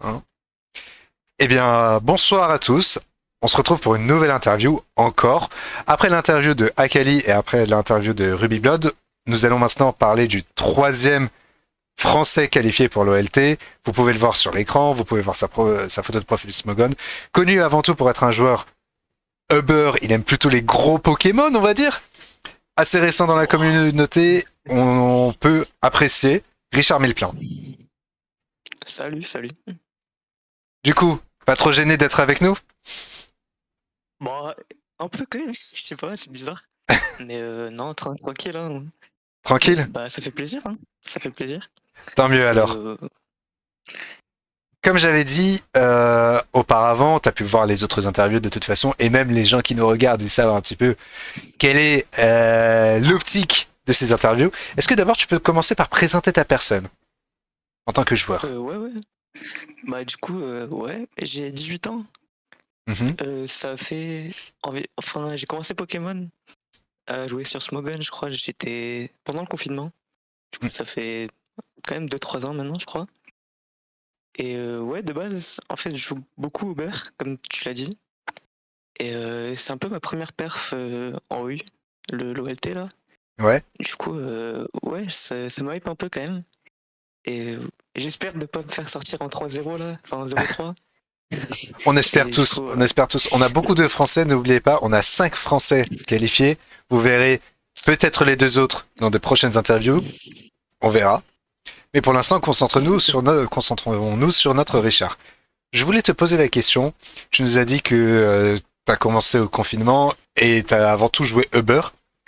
Hein. Eh bien, bonsoir à tous. On se retrouve pour une nouvelle interview encore. Après l'interview de Akali et après l'interview de Ruby Blood, nous allons maintenant parler du troisième français qualifié pour l'OLT. Vous pouvez le voir sur l'écran, vous pouvez voir sa photo de profil Smogon. Connu avant tout pour être un joueur Uber, il aime plutôt les gros Pokémon, on va dire. Assez récent dans la communauté, on peut apprécier Richard Milleplan. Salut, salut. Du coup, pas trop gêné d'être avec nous? Bon, un peu quand même, je sais pas, c'est bizarre. Mais non, tranquille, hein. Tranquille? Bah, ça fait plaisir, hein. Ça fait plaisir. Tant mieux alors. Euh, Comme j'avais dit auparavant, tu as pu voir les autres interviews de toute façon, et même les gens qui nous regardent, ils savent un petit peu quelle est l'optique de ces interviews. Est-ce que d'abord tu peux commencer par présenter ta personne en tant que joueur? ouais, ouais. Bah, du coup, ouais, j'ai 18 ans. Mhm. Ça fait. Enfin, j'ai commencé Pokémon à jouer sur Smogon, je crois. J'étais pendant le confinement. Du coup, ça fait quand même 2-3 ans maintenant, je crois. Et ouais, de base, en fait, je joue beaucoup au beurre, comme tu l'as dit. Et c'est un peu ma première perf en U, l'OLT là. Ouais, Du coup, ouais, ça me hype un peu quand même. Et j'espère ne pas me faire sortir en 3-0 là, enfin 0-3. on espère Et du tous, coup, on espère tous. On a beaucoup de Français, n'oubliez pas, on a 5 Français qualifiés. Vous verrez peut-être les deux autres dans de prochaines interviews, on verra. Mais pour l'instant, concentrons-nous sur notre Richard. Je voulais te poser la question. Tu nous as dit que tu as commencé au confinement et tu as avant tout joué Uber.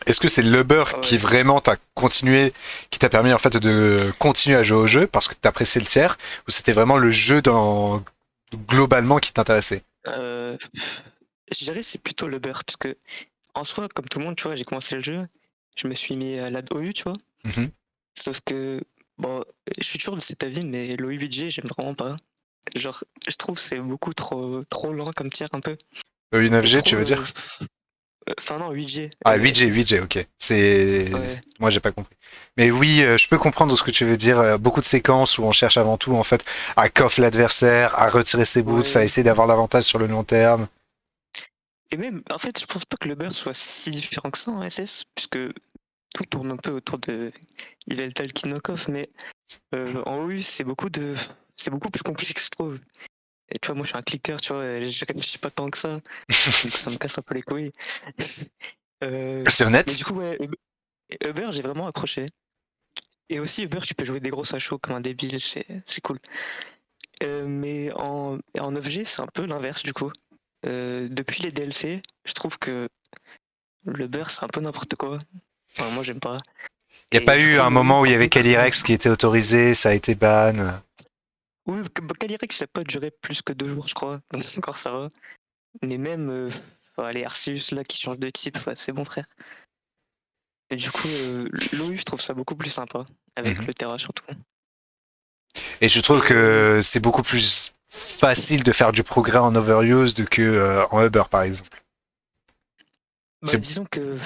Est-ce que c'est l'Uber qui ouais. vraiment t'a continué, qui t'a permis en fait de continuer à jouer au jeu parce que tu apprécié le tiers, ou c'était vraiment le jeu globalement qui t'intéressait? Euh, je dirais que c'est plutôt le beurre, parce que en soi, comme tout le monde, tu vois, j'ai commencé le jeu, je me suis mis à la OU, tu vois. Mhm. Sauf que, bon, je suis toujours de cet avis, mais l'OU 8G, j'aime vraiment pas. Genre, je trouve que c'est beaucoup trop lent comme tir un peu. Et 9G, tu trop. veux dire? Enfin, non, 8G, Ah, 8G, SS. 8G, ok. C'est. Ouais. Moi, j'ai pas compris. Mais oui, je peux comprendre ce que tu veux dire. Beaucoup de séquences où on cherche avant tout, en fait, à coffre l'adversaire, à retirer ses boots, à Ouais. essayer d'avoir l'avantage sur le long terme. Et même, en fait, je pense pas que le beurre soit si différent que ça en SS, puisque tout tourne un peu autour de Yveltal qui knock off, mais en OU, c'est beaucoup plus complexe, je trouve. Et tu vois, moi, je suis un clicker, tu vois, et je réfléchis pas tant que ça, donc ça me casse un peu les couilles. Euh, C'est mais honnête. du coup, ouais, Uber, j'ai vraiment accroché. Et aussi, Uber, tu peux jouer des gros sachos comme un débile, c'est cool. Mais en 9G, c'est un peu l'inverse, du coup. Depuis les DLC, je trouve que le beurre, c'est un peu n'importe quoi. Enfin, moi, j'aime pas. Il n'y a Et pas du eu coup, un l'OU, moment où il y par avait contre, Calyrex qui était autorisé, ça a été ban. oui, Calyrex, ça n'a pas duré plus que 2 jours, je crois. Donc encore ça va. Mais même les Arceus là qui changent de type, ouais, c'est bon frère. Et du coup, l'OU, je trouve ça beaucoup plus sympa. Avec Mhm. le Terra surtout. Et je trouve Et que c'est beaucoup plus facile de faire du progrès en overused que en Uber, par exemple. bah, C'est disons que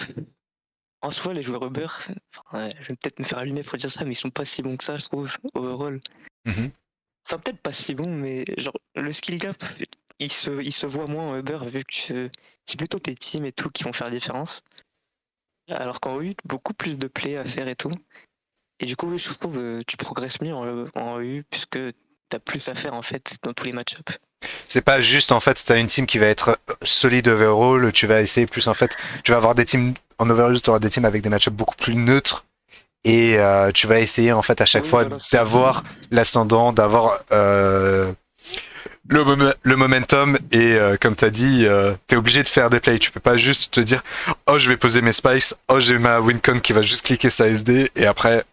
en soi, les joueurs Uber, enfin, je vais peut-être me faire allumer pour dire ça, mais ils sont pas si bons que ça, je trouve, overall. Mhm. Enfin, peut-être pas si bons, mais genre, le skill gap, il se voit moins en Uber vu que c'est plutôt tes teams et tout qui vont faire la différence. Alors qu'en OU, beaucoup plus de play à faire et tout. Et du coup, oui, je trouve tu progresses mieux en EU puisque t'as plus à faire en fait dans tous les match-ups. C'est pas juste en fait, t'as une team qui va être solide overall, tu vas essayer plus en fait, tu vas avoir des teams en overused, tu auras des teams avec des match-ups beaucoup plus neutres et tu vas essayer en fait à chaque Oui, fois voilà, c'est ça. d'avoir l'ascendant, d'avoir le momentum et comme tu as dit, tu es obligé de faire des plays. Tu peux pas juste te dire oh je vais poser mes spice, oh j'ai ma wincon qui va juste cliquer sa SD et après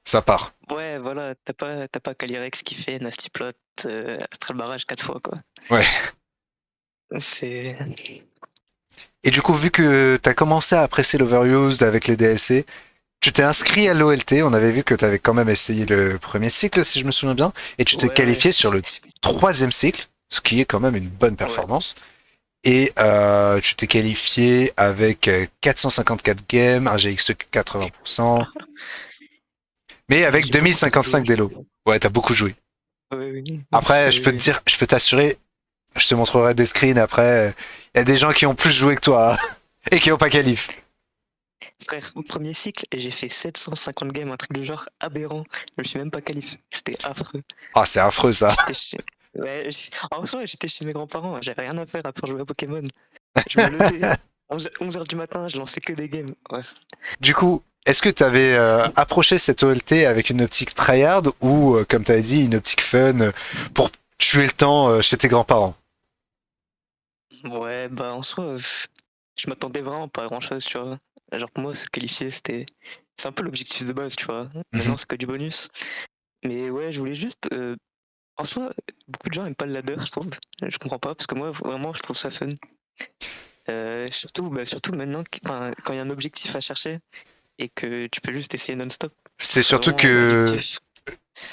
ça part. Ouais, voilà, t'as pas Calyrex qui fait Nasty Plot, Astral Barrage 4 fois, quoi. Ouais. C'est. Et du coup vu que tu as commencé à apprécier l'overused avec les DLC, tu t'es inscrit à l'OLT, on avait vu que tu avais quand même essayé le premier cycle si je me souviens bien, et tu t'es Ouais, ouais. qualifié sur le troisième cycle, ce qui est quand même une bonne Ouais. performance. Et tu t'es qualifié avec 454 games, un GX 80%, mais Ouais, avec j'ai beaucoup trop joué. 2055 d'élo. Ouais, t'as beaucoup joué. Ouais, oui. Après, je peux te C'est- dire, je peux t'assurer, je te montrerai des screens après. Il y a des gens qui ont plus joué que toi hein, et qui ont pas qualif. Frère, au premier cycle, j'ai fait 750 games, un truc du genre aberrant. Je me suis même pas qualifié. C'était affreux. Ah, c'est affreux ça. J'étais chez... Ouais, en soi, j'étais chez mes grands-parents. J'avais rien à faire à part jouer à Pokémon. Je me levais 11h du matin, je lançais que des games. Ouais. Du coup, est-ce que tu avais approché cette OLT avec une optique tryhard ou, comme tu as dit, une optique fun pour tuer le temps chez tes grands-parents? Ouais, bah en soi, je m'attendais vraiment pas à grand-chose, tu vois. Genre pour moi, se qualifier, c'était... C'est un peu l'objectif de base, tu vois. Mhm. Maintenant, c'est que du bonus. Mais ouais, je voulais juste... En soi, beaucoup de gens aiment pas le ladder, je trouve. Je comprends pas, parce que moi, vraiment, je trouve ça fun. Surtout maintenant, quand il y a un objectif à chercher et que tu peux juste essayer non-stop. Je trouve C'est ça surtout vraiment que addictif.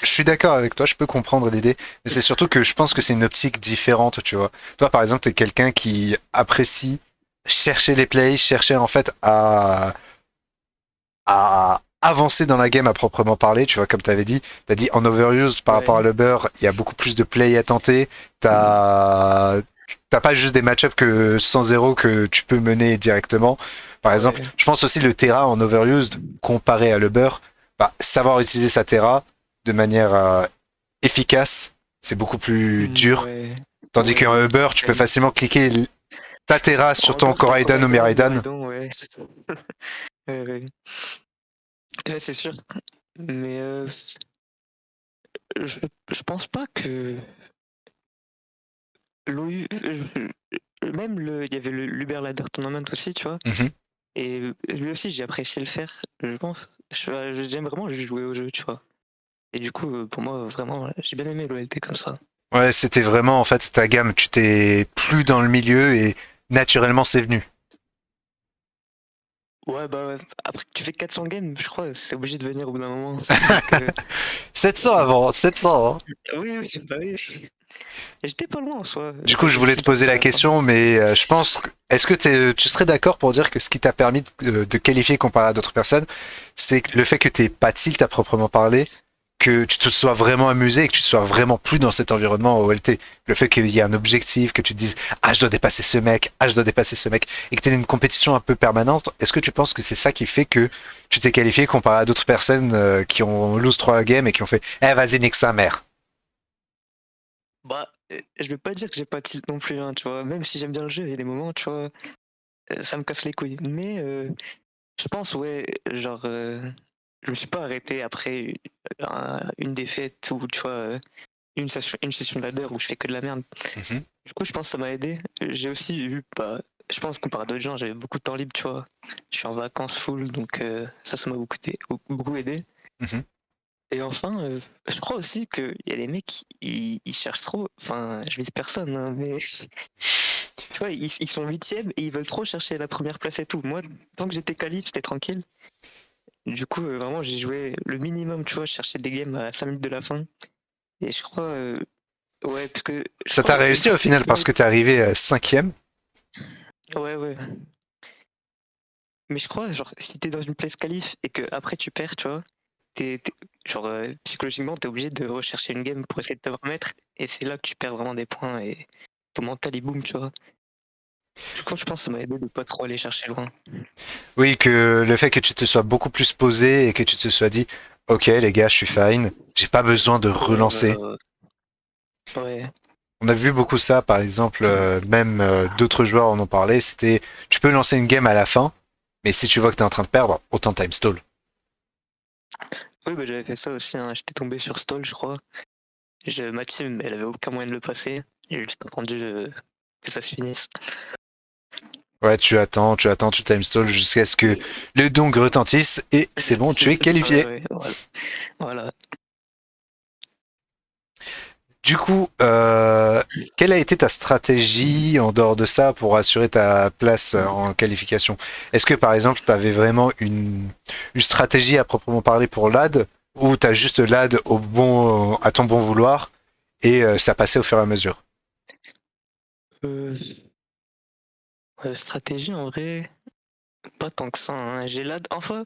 je suis d'accord avec toi, je peux comprendre l'idée, mais c'est surtout que je pense que c'est une optique différente, tu vois. Toi, par exemple, t'es quelqu'un qui apprécie chercher les plays, chercher en fait à avancer dans la game à proprement parler, tu vois, comme t'avais dit. T'as dit en overused par rapport à Ouais, le beurre, il y a beaucoup plus de plays à tenter. T'as pas juste des match-ups que 100-0 que tu peux mener directement. Par exemple, ouais. je pense aussi le Terra en overused comparé à le beurre, bah, savoir utiliser sa Terra de manière efficace, c'est beaucoup plus dur. Ouais, Tandis ouais, qu'en ouais. Uber, tu peux facilement cliquer ta Terra sur En ton Uber, t'as Koraidon ou Miraidon. Coraidon, ouais. Ouais, ouais. Ouais, c'est sûr. Mais je, je pense pas que l'OU. Même il y avait l'Uber Ladder Tournament aussi, tu vois. Mhm. Et lui aussi, j'ai apprécié le faire, je pense. J'aime vraiment juste jouer au jeu, tu vois. Et du coup, pour moi, vraiment, j'ai bien aimé l'OLT comme ça. Ouais, c'était vraiment en fait ta gamme. Tu t'es plus dans le milieu et naturellement c'est venu. Ouais, bah, ouais. Après que tu fais 400 games, je crois, c'est obligé de venir au bout d'un moment. Donc, 700 avant, 700. Hein. oui, oui, bah oui. J'étais pas loin en soi. Du coup, je voulais te J'étais poser à la la fin. question, mais je pense, est-ce que tu serais d'accord pour dire que ce qui t'a permis de qualifier comparé à d'autres personnes, c'est que le fait que t'aies pas de tilt à proprement parler, que tu te sois vraiment amusé et que tu sois vraiment plus dans cet environnement OLT. Le fait qu'il y ait un objectif, que tu te dises ah je dois dépasser ce mec, ah je dois dépasser ce mec, et que tu aies une compétition un peu permanente. Est-ce que tu penses que c'est ça qui fait que tu t'es qualifié comparé à d'autres personnes qui ont lose 3 games et qui ont fait eh vas-y nique sa mère. Bah, je vais pas dire que j'ai pas de tilt non plus, hein, tu vois. Même si j'aime bien le jeu, il y a des moments, tu vois, ça me casse les couilles. Mais je pense, ouais, genre, je me suis pas arrêté après une défaite ou, tu vois, une session de ladder où je fais que de la merde. Mhm. Du coup, je pense que ça m'a aidé. J'ai aussi eu, bah, je pense, comparé à d'autres gens, j'avais beaucoup de temps libre, tu vois. Je suis en vacances full, donc ça m'a beaucoup aidé. Mhm. Et enfin, je crois aussi qu'il y a des mecs, ils cherchent trop. Enfin, je vise personne, hein, mais tu vois, ils sont huitièmes et ils veulent trop chercher la première place et tout. Moi, tant que j'étais qualif, j'étais tranquille. Du coup, vraiment, j'ai joué le minimum, tu vois, je cherchais des games à 5 minutes de la fin. Et je crois, ouais, parce que je Ça crois t'a le réussi au truc, c'est final que. parce que t'es arrivé cinquième. Ouais, ouais. Mais je crois, genre, si t'es dans une place qualif et que après tu perds, tu vois, genre, psychologiquement, t'es obligé de rechercher une game pour essayer de te remettre. Et c'est là que tu perds vraiment des points et ton mental il boom, tu vois. Du coup, je pense que ça m'a aidé de pas trop aller chercher loin. Oui, que le fait que tu te sois beaucoup plus posé et que tu te sois dit ok les gars je suis fine, j'ai pas besoin de Ouais, relancer. ouais, On a vu beaucoup ça, par exemple, même d'autres joueurs en ont parlé, c'était tu peux lancer une game à la fin, mais si tu vois que t'es en train de perdre, autant time stall. oui, bah, j'avais fait ça aussi, hein. J'étais tombé sur stall, je crois. Ma team, elle avait aucun moyen de le passer. J'ai juste attendu que ça se finisse. Ouais, tu attends, tu time stall jusqu'à ce que le dong retentisse et c'est bon, tu es Ouais, qualifié. ouais, voilà. Voilà. Du coup, quelle a été ta stratégie en dehors de ça pour assurer ta place en qualification? Est-ce que par exemple, tu avais vraiment une stratégie à proprement parler pour l'AD ou tu as juste l'AD à ton bon vouloir et ça passait au fur et à mesure? Euh, stratégie, en vrai, pas tant que ça, hein. Enfin,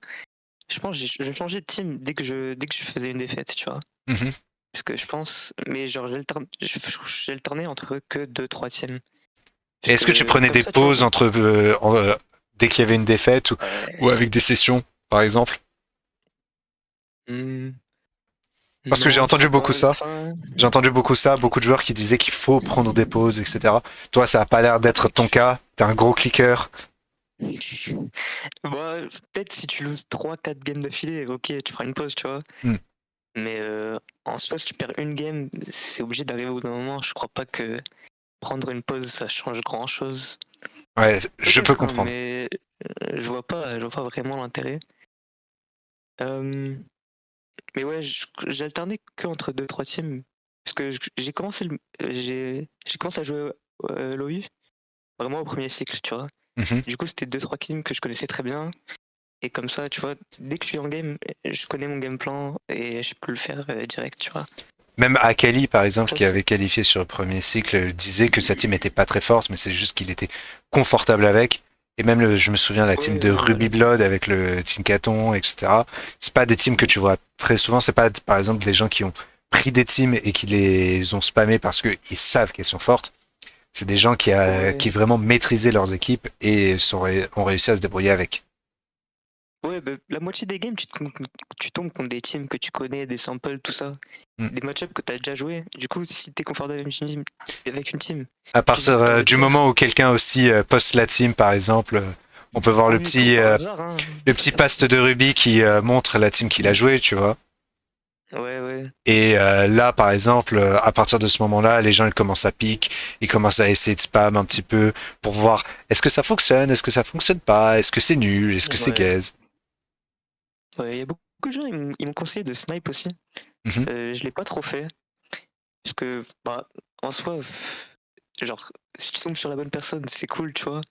je pense que j'ai changé de team dès que je faisais une défaite, tu vois. Mhm. Parce que je pense, mais genre j'alternais entre que 2-3 teams. Et est-ce que tu prenais Comme des ça, tu vois, pauses entre dès qu'il y avait une défaite ou avec des sessions, par exemple? hmm, Parce que j'ai non, je entendu crois beaucoup pas. ça. Enfin, J'ai entendu beaucoup ça, beaucoup de joueurs qui disaient qu'il faut prendre des pauses, etc. Toi, ça a pas l'air d'être après, ton cas. T'es un gros clicker. bah, peut-être si tu loses 3-4 games d'affilée, ok, tu feras une pause, tu vois. Hmm. Mais en soi, si tu perds une game, c'est obligé d'arriver au bout d'un moment. Je crois pas que prendre une pause, ça change grand-chose. Ouais, je peux Peut-être, hein, comprendre. mais je vois pas vraiment l'intérêt. Euh, mais ouais, j'ai alterné que entre 2-3 teams. Parce que j'ai commencé à jouer l'OU vraiment au premier cycle, tu vois. Mhm. Du coup, c'était 2-3 teams que je connaissais très bien. Et comme ça, tu vois, dès que je suis en game, je connais mon game plan et je peux le faire direct, tu vois. Même Akali, par exemple, Ça, qui avait qualifié sur le premier cycle, disait que sa team était pas très forte, mais c'est juste qu'il était confortable avec. Et même, je me souviens, la team ouais, de ouais, Ruby voilà. Blood avec le Tinkaton, etc. C'est pas des teams que tu vois très souvent. C'est pas, par exemple, des gens qui ont pris des teams et qui les ont spammés parce qu'ils savent qu'elles sont fortes. C'est des gens Ouais, qui vraiment maîtrisaient leurs équipes et ont réussi à se débrouiller avec. ouais, bah, la moitié des games, tu tombes contre des teams que tu connais, des samples, tout ça. Mm. Des match-ups que tu as déjà joué. Du coup, si t'es confortable avec une team, À tu sais partir que tu peux le du faire. moment où quelqu'un aussi poste la team, par exemple, on peut voir Oui, comme par hasard, hein. le Ça petit arrive. paste de Ruby qui montre la team qu'il a joué, tu vois. Ouais, ouais. Et là, par exemple, à partir de ce moment-là, les gens ils commencent à pique, ils commencent à essayer de spam un petit peu pour voir est-ce que ça fonctionne, est-ce que ça fonctionne pas, est-ce que c'est nul, est-ce que c'est Ouais. gaze. Ouais, il y a beaucoup de gens, ils m'ont conseillé de snipe aussi. Mhm. Je l'ai pas trop fait. Parce que, bah, en soi, genre, si tu tombes sur la bonne personne, c'est cool, tu vois.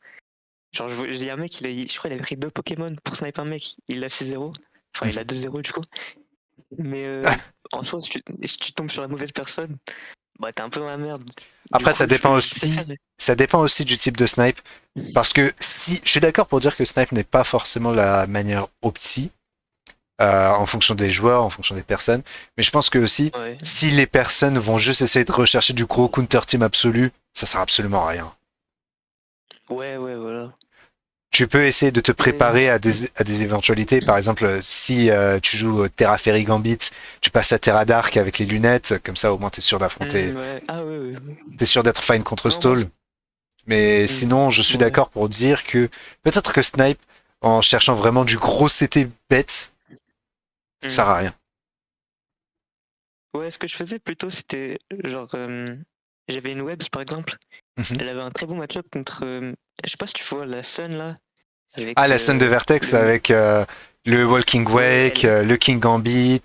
Genre, j'ai un mec, je crois qu'il avait pris 2 Pokémon pour sniper un mec, il a fait 0. Enfin, il a 2-0 du coup. Mais en soi, si tu tombes sur la mauvaise personne, bah t'es un peu dans la merde. Du Après, coup, je préfère. ça dépend aussi du type de snipe. Parce que si, je suis d'accord pour dire que snipe n'est pas forcément la manière opti, en fonction des joueurs, en fonction des personnes. Mais je pense que aussi, Ouais, si les personnes vont juste essayer de rechercher du gros counter team absolu, ça sert absolument à rien. ouais, ouais, voilà. Tu peux essayer de te Mais, préparer à des éventualités. Par exemple, si tu joues Terra Fairy Gambit, tu passes à Terra Dark avec les lunettes, comme ça au moins t'es sûr d'affronter, ouais. Ah, ouais, ouais, ouais. t'es sûr d'être fine contre Non, moi, Stall. Mais sinon, je suis ouais. d'accord pour dire que peut-être que Snipe, en cherchant vraiment du gros CT bête, ça Hmm. sert à rien. Ouais, ce que je faisais plutôt, c'était genre. J'avais une Webs par exemple, Mhm. elle avait un très bon match-up contre. Je sais pas si tu vois la Sun là, Ah, avec la scène de Vertex le. avec le Walking Ouais, Wake, le King Gambit,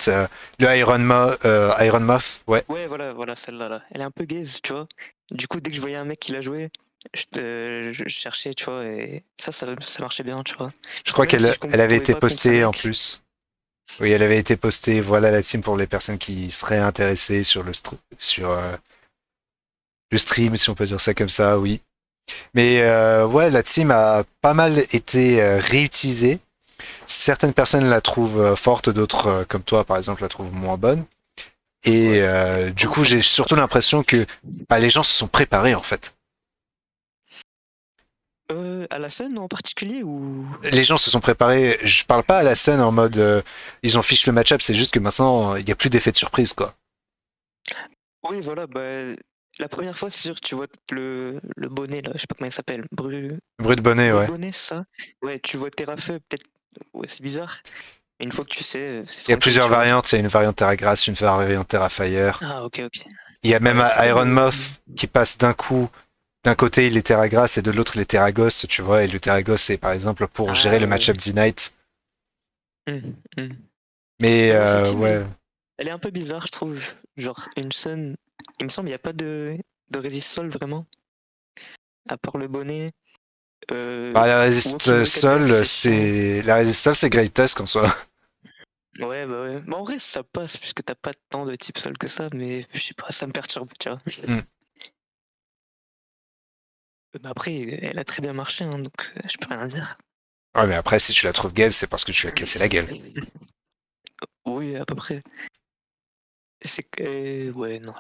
le Iron Moth, ouais. ouais, voilà, voilà, celle-là, là. Elle est un peu gaze, tu vois. Du coup, dès que je voyais un mec qui l'a joué, je cherchais, tu vois, et ça marchait bien, tu vois. Je crois Même si je elle avait tombais été pas contre un postée en mec, plus. Oui, elle avait été postée. Voilà la team pour les personnes qui seraient intéressées sur sur le stream, si on peut dire ça comme ça, oui. Mais ouais, la team a pas mal été réutilisée. Certaines personnes la trouvent forte, d'autres, comme toi par exemple, la trouvent moins bonne. Et ouais. du Oh, coup, j'ai surtout l'impression que bah, les gens se sont préparés en fait. à la scène en particulier ou. Les gens se sont préparés. Je parle pas à la scène en mode ils ont fiché le match-up, c'est juste que maintenant il y a plus d'effet de surprise quoi. Oui, voilà, bah, la première fois, c'est sûr que tu vois le bonnet, là, je sais pas comment il s'appelle, Brut bonnet, Brut ouais. bonnet, c'est ça? Ouais, tu vois Terrafeu, peut-être, ouais, c'est bizarre, mais une fois que tu sais, c'est Il y a tranquille, plusieurs tu vois. variantes. Il y a une variante Terra Grass, une variante Terra Fire. Ah, ok, ok. Il y a même Ouais, c'est comme Iron Moth qui passe d'un coup. D'un côté, il est Terra Grass et de l'autre, il est Terra Ghost, tu vois. Et le Terra Ghost, c'est par exemple pour gérer Ah, le ouais, match-up ouais. D-Night. Hum. Mais Mais moi, cette team, ouais. elle est un peu bizarre, je trouve. Genre, une Sun, il me semble, il n'y a pas de resist sol vraiment, à part le bonnet. Bah, la Walking résiste Wake adverse, sol, c'est chiant. c'est Great Tusk en soi. Ouais, bah ouais. Bah, en vrai, ça passe, puisque t'as pas tant de type sol que ça, mais je sais pas, ça me perturbe, tu vois. Hmm. Bah après, elle a très bien marché, hein, donc je peux rien dire. Ouais, mais après, si tu la trouves gaze, c'est parce que tu lui as cassé la gueule. Oui, à peu près. C'est que. Ouais, non.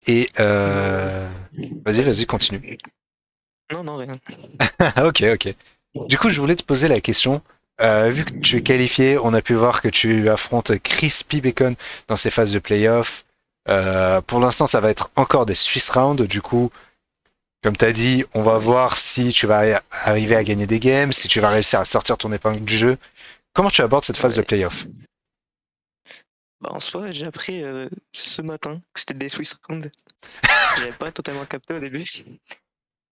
Et Mais. vas-y, continue. Non, non, rien. Ok, ok. Du coup, je voulais te poser la question. Vu que tu es qualifié, on a pu voir que tu affrontes Crispy Bacon dans ces phases de playoff. Pour l'instant, ça va être encore des Swiss rounds. Du coup, comme tu as dit, on va voir si tu vas arriver à gagner des games, si tu vas réussir à sortir ton épingle du jeu. Comment tu abordes cette phase de Ouais. playoff? Bah, en soi, j'ai appris ce matin que c'était des Swiss Round. J'avais pas totalement capté au début.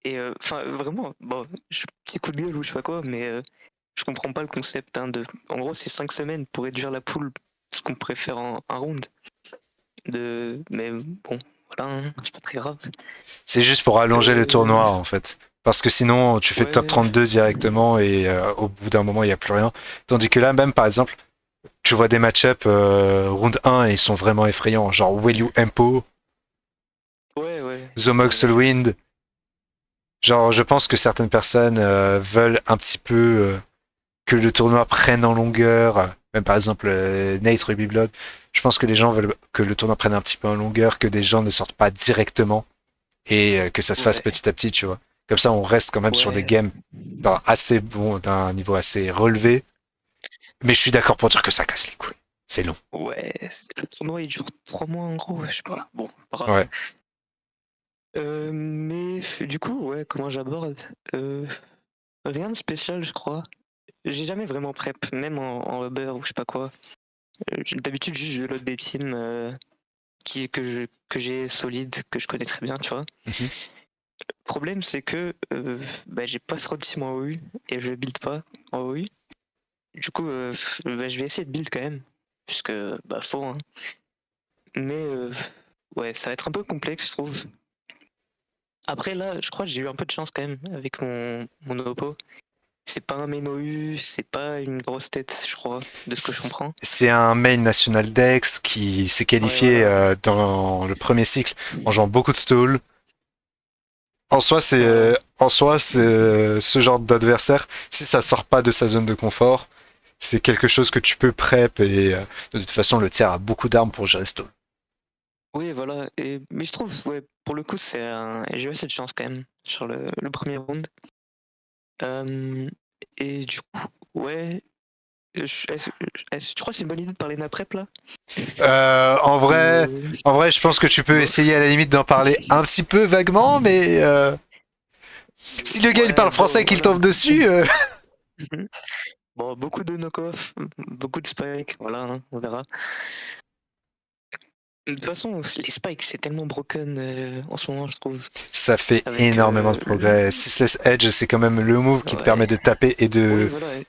Et enfin, vraiment, bon, petit coup de gueule ou je sais pas quoi, mais je comprends pas le concept. Hein, En gros, c'est 5 semaines pour réduire la poule, ce qu'on pourrait faire en un round. Mais bon, voilà, hein, c'est pas très grave. C'est juste pour allonger le Euh, tournoi, en fait. Parce que sinon, tu fais top Ouais, 32 directement et au bout d'un moment, il n'y a plus rien. Tandis que là, même par exemple, tu vois des match-up round 1 et ils sont vraiment effrayants. Genre Will You Empo, ouais, ouais. Zomoxelwind. Genre, je pense que certaines personnes veulent un petit peu que le tournoi prenne en longueur. Même par exemple, Nate Ruby Blood. Je pense que les gens veulent que le tournoi prenne un petit peu en longueur, que des gens ne sortent pas directement et que ça se fasse Ouais, petit à petit, tu vois. Comme ça, on reste quand même sur des ouais, games assez bon, d'un niveau assez relevé. Mais je suis d'accord pour dire que ça casse les couilles. C'est long. ouais. Le tournoi il dure 3 mois en gros, je sais pas. Bon, pas grave. Ouais. Mais du coup, ouais, comment j'aborde rien de spécial, je crois. J'ai jamais vraiment prep, même en Uber ou je sais pas quoi. D'habitude, juste je load des teams que j'ai solides, que je connais très bien, tu vois. Mhm. Le problème, c'est que bah, j'ai pas trop de team en OU et je build pas en OU. Du coup, bah, je vais essayer de build quand même, puisque bah faut, hein. Mais ouais, ça va être un peu complexe, je trouve. Après là, je crois que j'ai eu un peu de chance quand même avec mon oppo. C'est pas un main OU, c'est pas une grosse tête, je crois, de ce que je comprends. C'est un main national Dex qui s'est Ouais, qualifié voilà. dans le premier cycle en jouant beaucoup de stall. Voilà. En soi, c'est ce genre d'adversaire. Si ça sort pas de sa zone de confort, c'est quelque chose que tu peux prep et de toute façon, le tiers a beaucoup d'armes pour gérer stall. Oui, voilà. Mais je trouve, ouais, pour le coup, j'ai eu assez de chance quand même sur le premier round. Euh, et du coup, ouais. Tu crois que c'est une bonne idée de parler d'après là? Euh, en Ou vrai, en vrai, je pense que tu peux essayer bof? à la limite d'en parler un petit peu vaguement, mais si le gars il Ouais, parle français bon, et qu'il voilà. tombe dessus, Bon, beaucoup de knock-off, beaucoup de spikes, voilà, hein, on verra. De toute façon, les spikes, c'est tellement broken en ce moment, je trouve. ça fait Avec. énormément de progrès. Ceaseless Edge, c'est quand même le move qui te permet Ouais. de taper et Oui, de. voilà.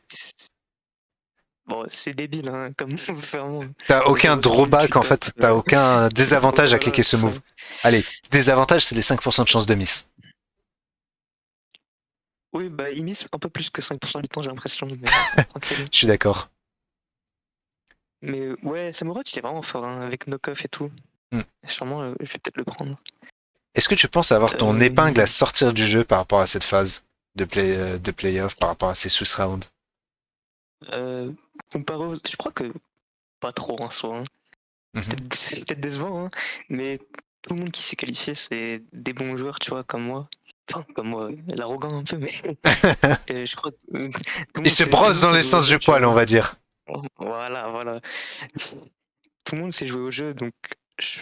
Bon, c'est débile, hein, comme vraiment. T'as Genre aucun zéro skill, tu drawback en tapes. fait, t'as aucun Ouais, désavantage à voilà, cliquer ce c'est ça. move. Allez, désavantage, c'est les 5% de chance de miss. Oui, bah, il mise un peu plus que 5% du temps, j'ai l'impression, mais bon, tranquille. Je suis d'accord. Mais ouais, Samurai, il est vraiment fort, hein, avec knock-off et tout. Hmm. Sûrement, je vais peut-être le prendre. Est-ce que tu penses avoir ton épingle Euh, à sortir du jeu par rapport à cette phase de playoff, par rapport à ces Swiss rounds? euh, je crois que pas trop en soi, hein. Mhm. C'est peut-être décevant, hein, mais tout le monde qui s'est qualifié, c'est des bons joueurs, tu vois, comme moi. Enfin, comme moi, l'arrogant un peu, mais je crois que Il se tout le brosse monde dans s'est joué au l'essence jeu, du tu poil, on vois. va dire. Voilà, voilà. Tout le monde s'est joué au jeu, donc je-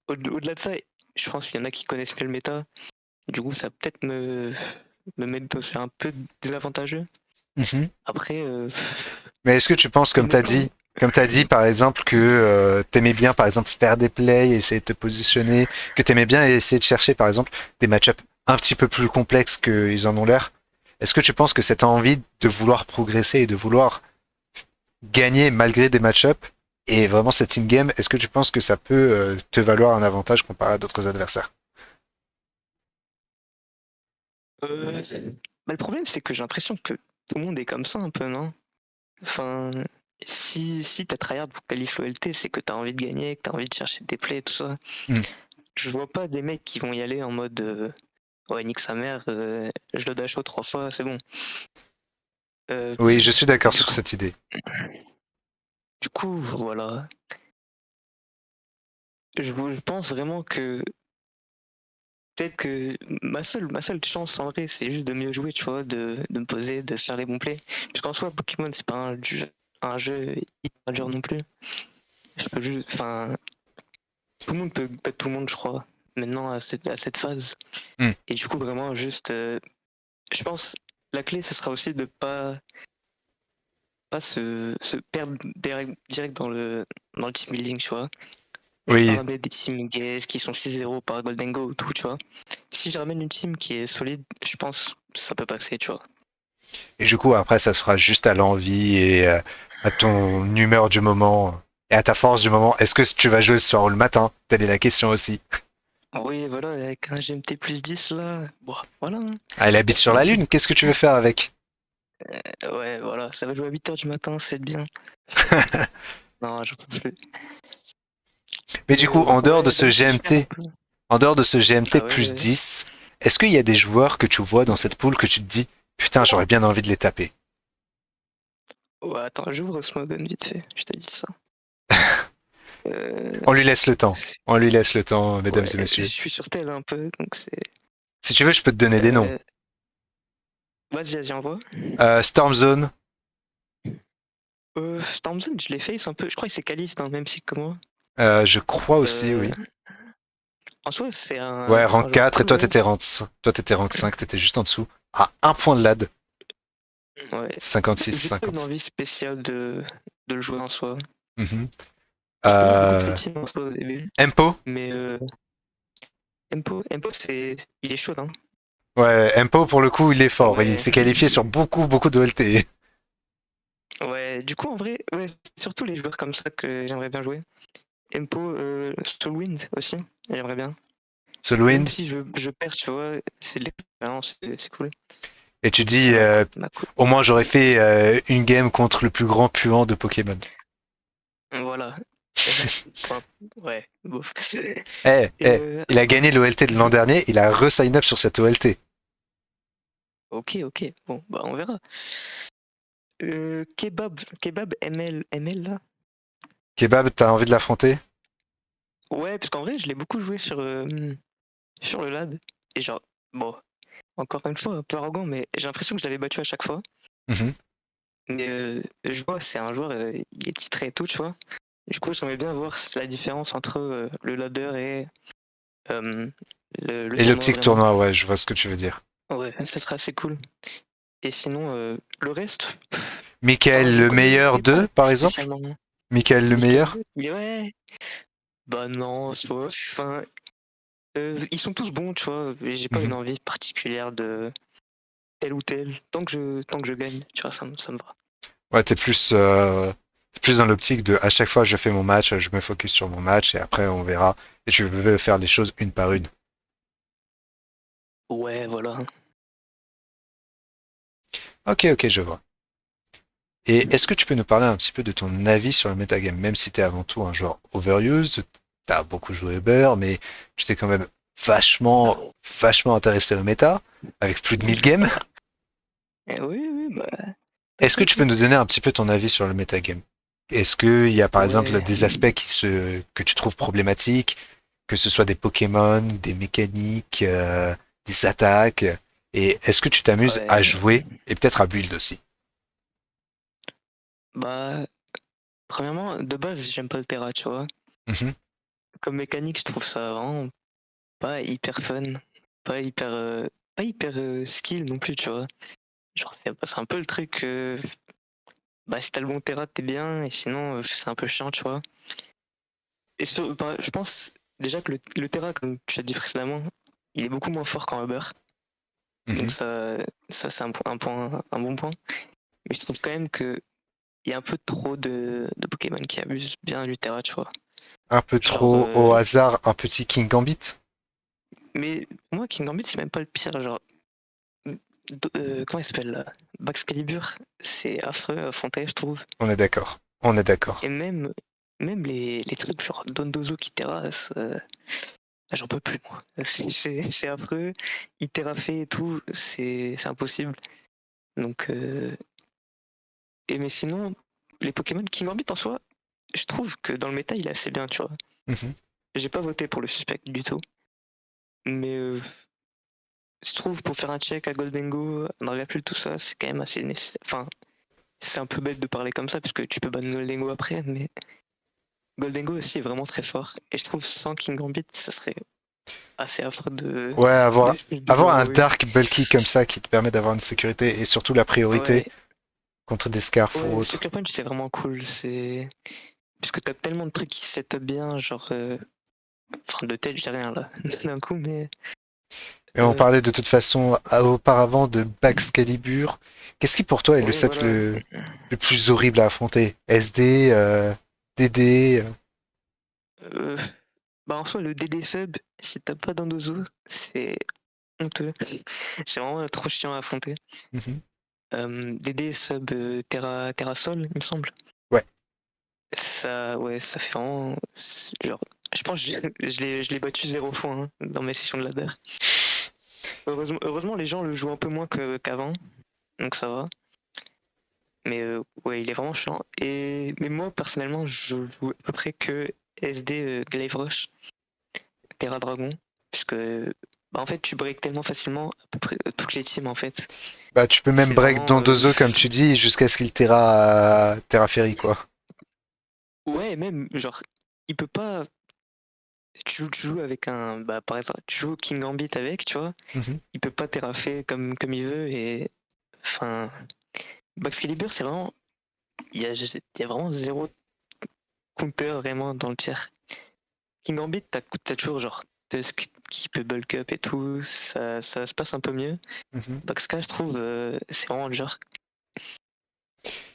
au-delà de ça, je pense qu'il y en a qui connaissent mieux le méta. Du coup, ça va peut-être me mettre c'est un peu désavantageux. Mhm. Après, Mais est-ce que tu penses, honnêtement, comme t'as dit, par exemple, que t'aimais bien, par exemple, faire des plays, essayer de te positionner, que t'aimais bien essayer de chercher, par exemple, des match-ups un petit peu plus complexes qu'ils en ont l'air, est-ce que tu penses que cette envie de vouloir progresser et de vouloir gagner malgré des match-ups et vraiment cette in-game, est-ce que tu penses que ça peut te valoir un avantage comparé à d'autres adversaires? euh, bah, le problème, c'est que j'ai l'impression que tout le monde est comme ça un peu, non? Enfin, si t'as tryhard pour qualif l'OLT, c'est que t'as envie de gagner, que t'as envie de chercher tes plays et tout ça. Hmm. Je vois pas des mecs qui vont y aller en mode ouais, nique sa mère, je le dash au 3 fois, c'est bon. Euh, Oui, je suis d'accord du sur coup, cette idée. Du coup, voilà. Je pense vraiment que peut-être que ma seule chance en vrai, c'est juste de mieux jouer, tu vois, de me poser, de faire les bons plays. Parce qu'en soi, Pokémon, c'est pas un jeu hyper dur non plus. Je peux juste. Enfin, tout le monde peut battre tout le monde, je crois, maintenant à cette phase. Hmm. Et du coup, vraiment, juste. Je pense la clé, ce sera aussi de pas se perdre direct dans le team building, tu vois. Je vais pas Oui, ramener des teams gays qui sont 6-0 par Golden Go ou tout, tu vois. Si je ramène une team qui est solide, je pense que ça peut passer, tu vois. et du coup, après, ça sera juste à l'envie et à ton humeur du moment et à ta force du moment. Est-ce que tu vas jouer ce soir ou le matin? Telle est la question aussi. Oui, voilà, avec un GMT plus 10 là, bon, voilà, hein. Ah, elle habite sur la Lune, qu'est-ce que tu veux faire avec? Ouais, voilà, ça va jouer à 8h du matin, c'est bien. Non, j'en peux plus. Mais du coup, en dehors de Ouais, ce je perds un GMT, peu. en dehors de ce GMT Ah ouais, plus ouais. 10, est-ce qu'il y a des joueurs que tu vois dans cette poule que tu te dis, putain, j'aurais bien envie de les taper? Ouais, attends, j'ouvre Smogon vite fait, je te dis ça. Euh, On lui laisse le temps. On lui laisse le temps, mesdames ouais, et je messieurs. suis sur tel un peu, donc c'est. Si tu veux, je peux te donner des noms. Euh, Vas-y, envoie. Storm Zone, Stormzone, je l'ai face un peu. Je crois que c'est Calice dans le même cycle que moi. je crois aussi, Euh, oui. En soi, c'est un, Ouais, c'est rank un joueur 4 et cool, toi ouais. t'étais rank 5, t'étais juste en dessous. À un point de lad. Ouais. 56, J'ai pas une 50. envie spéciale de le jouer en soi. Mhm. Je connais beaucoup de ses Euh, teams en soi au début, Empo? mais Empo, il est chaud, hein. Ouais, Empo pour le coup, il est fort. Il Ouais. s'est qualifié sur beaucoup de LT. Ouais, du coup, en vrai, ouais, c'est surtout les joueurs comme ça que j'aimerais bien jouer. Empo, Soulwind aussi, j'aimerais bien. Même Solwind. si je perds, tu vois, c'est de l'expérience, c'est cool. Et tu dis, Cool. au moins j'aurais fait une game contre le plus grand puant de Pokémon. Voilà. Enfin, ouais, bof. Et Il a gagné l'OLT de l'an dernier, il a re-sign up sur cette OLT. ok, bon, bah on verra. Kebab ML là. Kebab, t'as envie de l'affronter? Ouais, parce qu'en vrai, je l'ai beaucoup joué sur le LAD. Et genre, bon, encore une fois, un peu arrogant, mais j'ai l'impression que je l'avais battu à chaque fois. Mhm. Mais je vois, c'est un joueur, il est titré et tout, tu vois. Du coup, j'aimerais bien voir la différence entre le ladder et euh, le Et le tournoi petit vraiment. tournoi, ouais, je vois ce que tu veux dire. Ouais, ça sera assez cool. Et sinon, le reste, Michael je le meilleur connais pas d'eux, par exemple? spécialement. Michael le Michael meilleur? 2, ouais. Bah non, soit. Enfin, ils sont tous bons, tu vois. Mais j'ai pas une Mhm. envie particulière de tel ou tel. Tant que je gagne, tu vois, ça me va. Ouais, plus dans l'optique de à chaque fois je fais mon match, je me focus sur mon match et après on verra. Et je veux faire les choses une par une. Ouais, voilà. Ok, je vois. Et est-ce que tu peux nous parler un petit peu de ton avis sur le metagame, même si t'es avant tout un joueur overused, t'as beaucoup joué Uber, mais tu t'es quand même vachement intéressé au méta, avec plus de 1000 games. Oui, oui, bah, Est-ce que tu peux t'inquiète. nous donner un petit peu ton avis sur le metagame? Est-ce qu'il y a par exemple Ouais. des aspects que tu trouves problématiques, que ce soit des Pokémon, des mécaniques, des attaques, et est-ce que tu t'amuses à Ouais. jouer et peut-être à build aussi? Bah, premièrement, de base, j'aime pas le Terra, tu vois. Mhm, Comme mécanique, je trouve ça vraiment pas hyper fun. Pas hyper, pas hyper skill non plus, tu vois. Genre, c'est un peu le truc. Bah, si t'as le bon Terra, t'es bien, et sinon, c'est un peu chiant, tu vois. Bah, je pense déjà que le Terra, comme tu as dit précédemment, il est beaucoup moins fort qu'en Uber. Donc mhm. ça c'est un bon point. Mais je trouve quand même que il y a un peu trop de Pokémon qui abusent bien du Terra, tu vois. Un peu Genre, trop au hasard, un petit King Gambit? mais moi, King Gambit, c'est même pas le pire. Genre, comment il s'appelle là, Baxcalibur, c'est affreux à affronter, je trouve. On est d'accord. On est Et d'accord. même les trucs genre Dondozo qui terrasse, j'en peux plus, moi. C'est affreux. Il terraffait et tout, c'est impossible. Donc, mais sinon, les Pokémon King Gambit en soi, je trouve que dans le méta, il est assez bien, tu vois. Mhm. J'ai pas voté pour le suspect du tout, mais je trouve pour faire un check à Goldengo, dans la tout ça, c'est quand même assez nécessaire. Enfin, c'est un peu bête de parler comme ça, parce que tu peux ban Goldengo après, mais Goldengo aussi est vraiment très fort. Et je trouve sans King Gambit, ça serait assez affreux Ouais, de, de avoir jouer un Warwick. dark bulky comme ça qui te permet d'avoir une sécurité et surtout la priorité Ouais, contre des scarfs ou ouais, autres. Sucker Punch c'est vraiment cool. C'est parce que t'as tellement de trucs qui set up bien, genre, enfin de tête, j'ai rien là d'un coup, mais Et on euh, parlait de toute façon auparavant de Baxcalibur. Qu'est-ce qui pour toi est le ouais, set voilà. le plus horrible à affronter? SD, DD? Euh, Bah en soi, le DD sub, si t'as pas d'Andozo, c'est honteux. C'est vraiment trop chiant à affronter. Mhm. DD sub Terra Sol, il me semble. Ouais. Ça, ouais, ça fait vraiment. Genre, je pense que je l'ai battu 0 fois hein, dans mes sessions de ladder. Heureusement, les gens le jouent un peu moins qu'avant, donc ça va. Mais ouais, il est vraiment chiant. Mais moi, personnellement, je joue à peu près que SD Glaive Rush, Terra Dragon, puisque bah, en fait, tu breaks tellement facilement à peu près toutes les teams en fait. Bah, tu peux même C'est break vraiment. dans deux œufs, comme tu dis, jusqu'à ce qu'il Terra Ferry, quoi. Ouais, même, genre, il peut pas. Tu joues avec un. Bah, par exemple, tu joues King Gambit avec, tu vois. Mhm. Il peut pas terraffer comme il veut et. Enfin. Baxcalibur, c'est vraiment. Il y a vraiment zéro counter vraiment dans le tiers. King Gambit, t'as toujours genre Tusk qui peut bulk up et tout, ça se passe un peu mieux. Mhm. Baxka, je trouve, c'est vraiment le genre.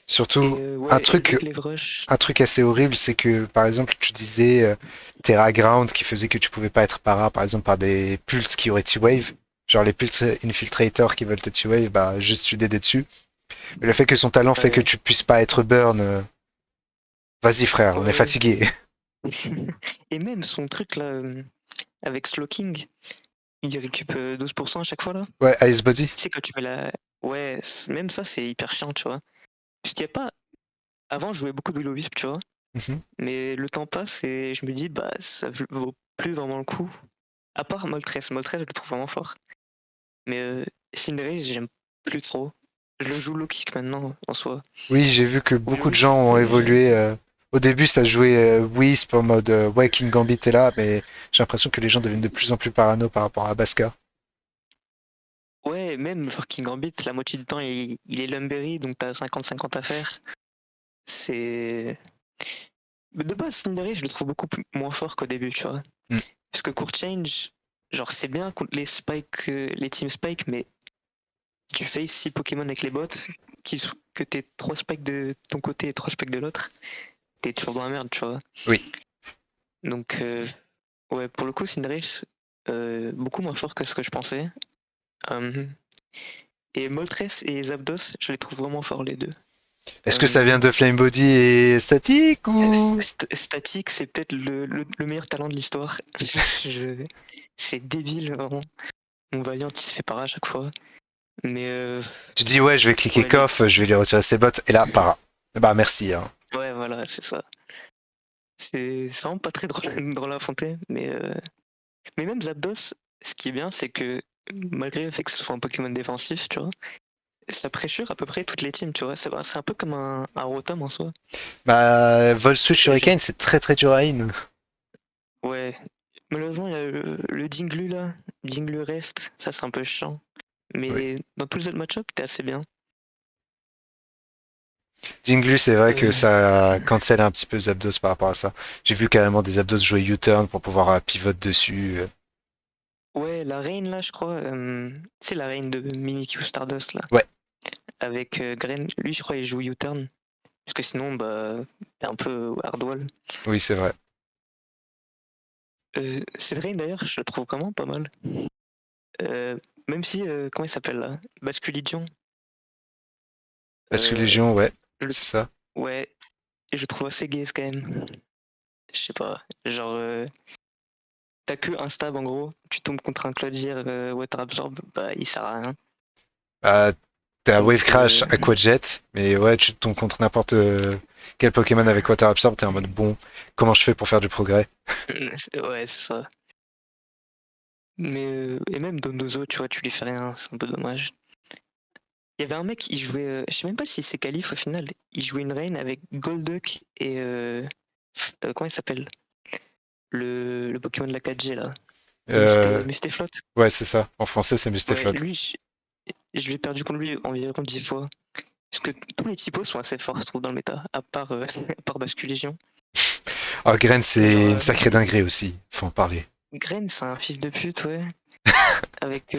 Surtout, Et ouais, SD Glaive Rush. un truc assez horrible, c'est que, par exemple, tu disais Terra Ground qui faisait que tu pouvais pas être par exemple, par des pults qui auraient T-Wave. Genre les pults Infiltrator qui veulent te T-Wave, bah, juste tu DD dessus. Mais le fait que son talent fait que Ouais, tu puisses pas être burn, vas-y frère, on est ouais. fatigué. Et même son truc là, avec Slow King, il récup 12% à chaque fois là. Ouais, Ice Body. Tu sais, quand tu mets la. Ouais, même ça, c'est hyper chiant, tu vois. Parce qu'il y a pas. Avant, je jouais beaucoup de Will-O-Wisp, tu vois. Mhm. Mais le temps passe et je me dis, bah, ça vaut plus vraiment le coup. À part Moltres. Moltres, je le trouve vraiment fort. Mais Cinderace, j'aime plus trop. Je le joue low kick maintenant, en soi. Oui, j'ai vu que beaucoup de Will-O-Wisp, gens ont évolué. Au début, ça jouait Wisp en mode ouais, King Gambit est là, mais j'ai l'impression que les gens deviennent de plus en plus parano par rapport à Baska. ouais, même genre King Gambit, la moitié du temps, il est Lumberry, donc t'as 50-50 à faire. C'est. Mais de base, Cinderace, je le trouve beaucoup moins fort qu'au début, tu vois. Mm. Parce que Court Change, genre, c'est bien contre les Spike, les Team Spike, mais tu fais 6 Pokémon avec les bots, que t'aies 3 spikes de ton côté et 3 spikes de l'autre, t'es toujours dans la merde, tu vois. Oui. Donc, ouais, pour le coup, Cinderace, beaucoup moins fort que ce que je pensais. Euh, et Moltres et Zapdos, je les trouve vraiment forts les deux. Est-ce que ça Euh, vient de Flame Body et Static ou Static, c'est peut-être le meilleur talent de l'histoire. C'est débile, vraiment. Mon Valiant, il se fait para à chaque fois. Mais tu dis ouais, je vais cliquer ouais, Koff, je vais lui retirer ses bottes et là, para. Bah merci. Hein. ouais, voilà, c'est ça. C'est vraiment pas très drôle, drôle à affronter. Mais même Zapdos, ce qui est bien, c'est que malgré le fait que ce soit un Pokémon défensif, tu vois, ça pressure à peu près toutes les teams, tu vois. C'est un peu comme un Rotom en soi. Bah Vol Switch Et Hurricane, c'est très très dur à in. ouais, malheureusement, il y a le Dinglu là, Dinglu reste, ça c'est un peu chiant. Oui. Mais dans tous les autres match-ups, t'es assez bien. Dinglu, c'est vrai que Euh, ça cancel un petit peu Zapdos par rapport à ça. J'ai vu carrément des Zapdos jouer U-turn pour pouvoir pivot dessus. ouais, la Reine là, je crois, c'est la Reine de Mimikyu Stardust là, Ouais, avec Gren. Lui, je crois, il joue U-turn. Parce que sinon, bah, t'es un peu hardwall. oui, c'est vrai. Cette Reine d'ailleurs, je la trouve vraiment pas mal. Euh, Même si, comment il s'appelle là? Basculidion. Parce que Euh, Légion, ouais, je le- c'est ça. Ouais, et je le trouve assez gaze quand même. Je sais pas. Genre, t'as que un stab en gros, tu tombes contre un Clodier Water Absorb, bah il sert à rien. Euh, T'as Donc, Wave Crash, Aqua Jet, mais ouais, tu tombes contre n'importe quel Pokémon avec Water Absorb, t'es en mode bon, comment je fais pour faire du progrès? ouais, c'est ça. Mais et même Dondozo, tu vois, tu lui fais rien, c'est un peu dommage. Il y avait un mec, il jouait, je sais même pas si c'est qualif au final, il jouait une reine avec Golduck et comment il s'appelle? Le Pokémon de la 4G là. Euh, Mustaflot. ouais, c'est ça. En français, c'est Ouais, Mustaflot. lui, je l'ai perdu contre lui environ 10 fois. Parce que tous les typos sont assez forts, je trouve, dans le méta, à part, à part Basculégion. Ah, Gren, c'est Genre, une sacrée dinguerie aussi, faut en parler. Gren, c'est un fils de pute, ouais. Avec